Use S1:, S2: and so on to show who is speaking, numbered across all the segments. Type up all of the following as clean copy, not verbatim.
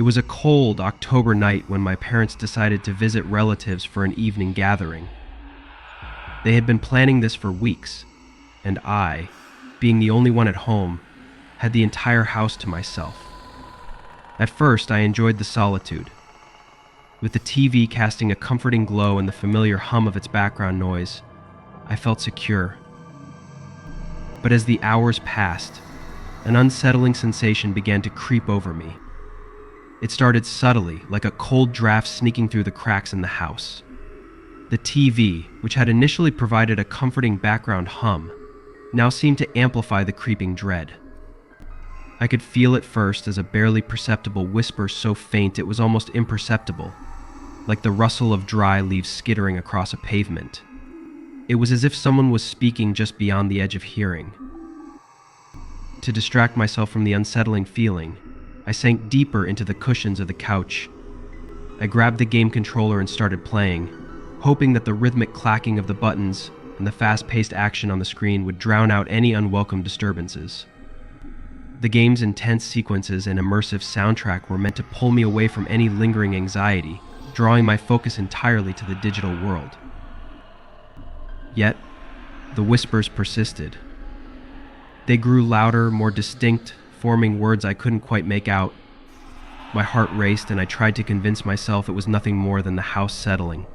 S1: It was a cold October night when my parents decided to visit relatives for an evening gathering. They had been planning this for weeks, and I, being the only one at home, had the entire house to myself. At first, I enjoyed the solitude, with the TV casting a comforting glow and the familiar hum of its background noise. I felt secure. But as the hours passed, an unsettling sensation began to creep over me. It started subtly, like a cold draft sneaking through the cracks in the house. The TV, which had initially provided a comforting background hum, now seemed to amplify the creeping dread. I could feel it first as a barely perceptible whisper so faint it was almost imperceptible, like the rustle of dry leaves skittering across a pavement. It was as if someone was speaking just beyond the edge of hearing. To distract myself from the unsettling feeling, I sank deeper into the cushions of the couch. I grabbed the game controller and started playing, hoping that the rhythmic clacking of the buttons and the fast-paced action on the screen would drown out any unwelcome disturbances. The game's intense sequences and immersive soundtrack were meant to pull me away from any lingering anxiety, drawing my focus entirely to the digital world. Yet, the whispers persisted. They grew louder, more distinct, forming words I couldn't quite make out. My heart raced and I tried to convince myself it was nothing more than the house settling.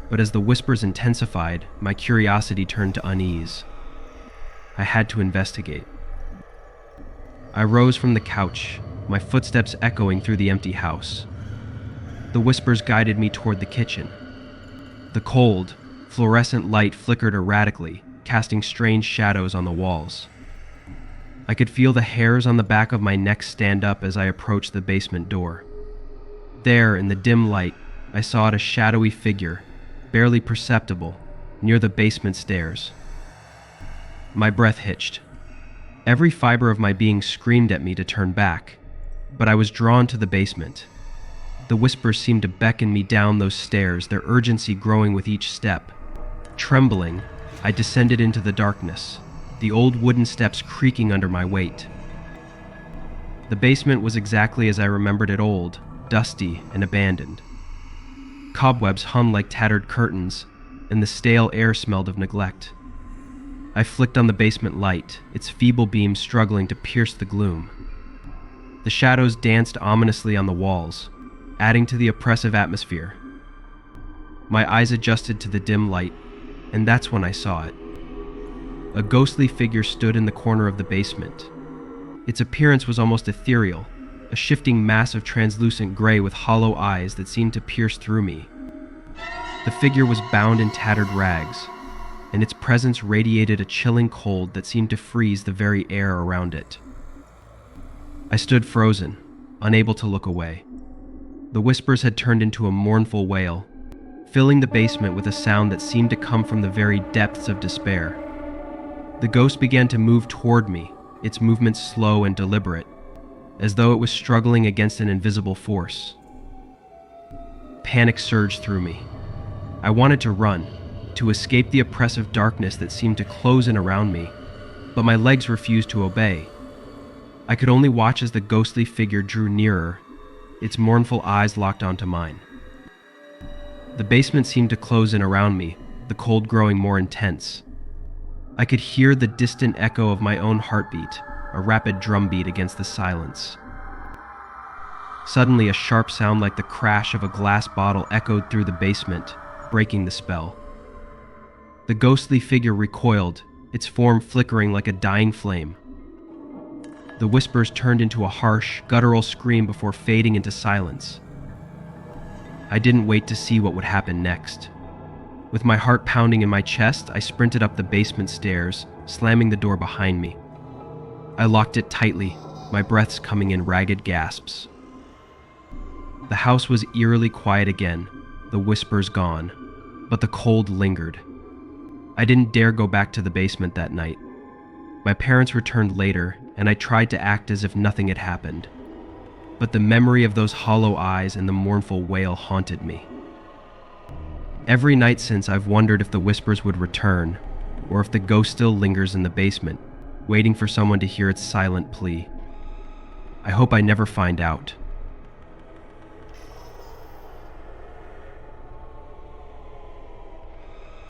S1: But as the whispers intensified, my curiosity turned to unease. I had to investigate. I rose from the couch, my footsteps echoing through the empty house. The whispers guided me toward the kitchen. The cold, fluorescent light flickered erratically, casting strange shadows on the walls. I could feel the hairs on the back of my neck stand up as I approached the basement door. There, in the dim light, I saw a shadowy figure, barely perceptible, near the basement stairs. My breath hitched. Every fiber of my being screamed at me to turn back, but I was drawn to the basement. The whispers seemed to beckon me down those stairs, their urgency growing with each step. Trembling, I descended into the darkness, the old wooden steps creaking under my weight. The basement was exactly as I remembered it, old, dusty, and abandoned. Cobwebs hung like tattered curtains, and the stale air smelled of neglect. I flicked on the basement light, its feeble beam struggling to pierce the gloom. The shadows danced ominously on the walls, adding to the oppressive atmosphere. My eyes adjusted to the dim light, and that's when I saw it. A ghostly figure stood in the corner of the basement. Its appearance was almost ethereal, a shifting mass of translucent gray with hollow eyes that seemed to pierce through me. The figure was bound in tattered rags, and its presence radiated a chilling cold that seemed to freeze the very air around it. I stood frozen, unable to look away. The whispers had turned into a mournful wail, filling the basement with a sound that seemed to come from the very depths of despair. The ghost began to move toward me, its movements slow and deliberate, as though it was struggling against an invisible force. Panic surged through me. I wanted to run, to escape the oppressive darkness that seemed to close in around me, but my legs refused to obey. I could only watch as the ghostly figure drew nearer, its mournful eyes locked onto mine. The basement seemed to close in around me, the cold growing more intense. I could hear the distant echo of my own heartbeat, a rapid drumbeat against the silence. Suddenly, a sharp sound like the crash of a glass bottle echoed through the basement, breaking the spell. The ghostly figure recoiled, its form flickering like a dying flame. The whispers turned into a harsh, guttural scream before fading into silence. I didn't wait to see what would happen next. With my heart pounding in my chest, I sprinted up the basement stairs, slamming the door behind me. I locked it tightly, my breaths coming in ragged gasps. The house was eerily quiet again, the whispers gone, but the cold lingered. I didn't dare go back to the basement that night. My parents returned later, and I tried to act as if nothing had happened. But the memory of those hollow eyes and the mournful wail haunted me. Every night since, I've wondered if the whispers would return, or if the ghost still lingers in the basement, waiting for someone to hear its silent plea. I hope I never find out.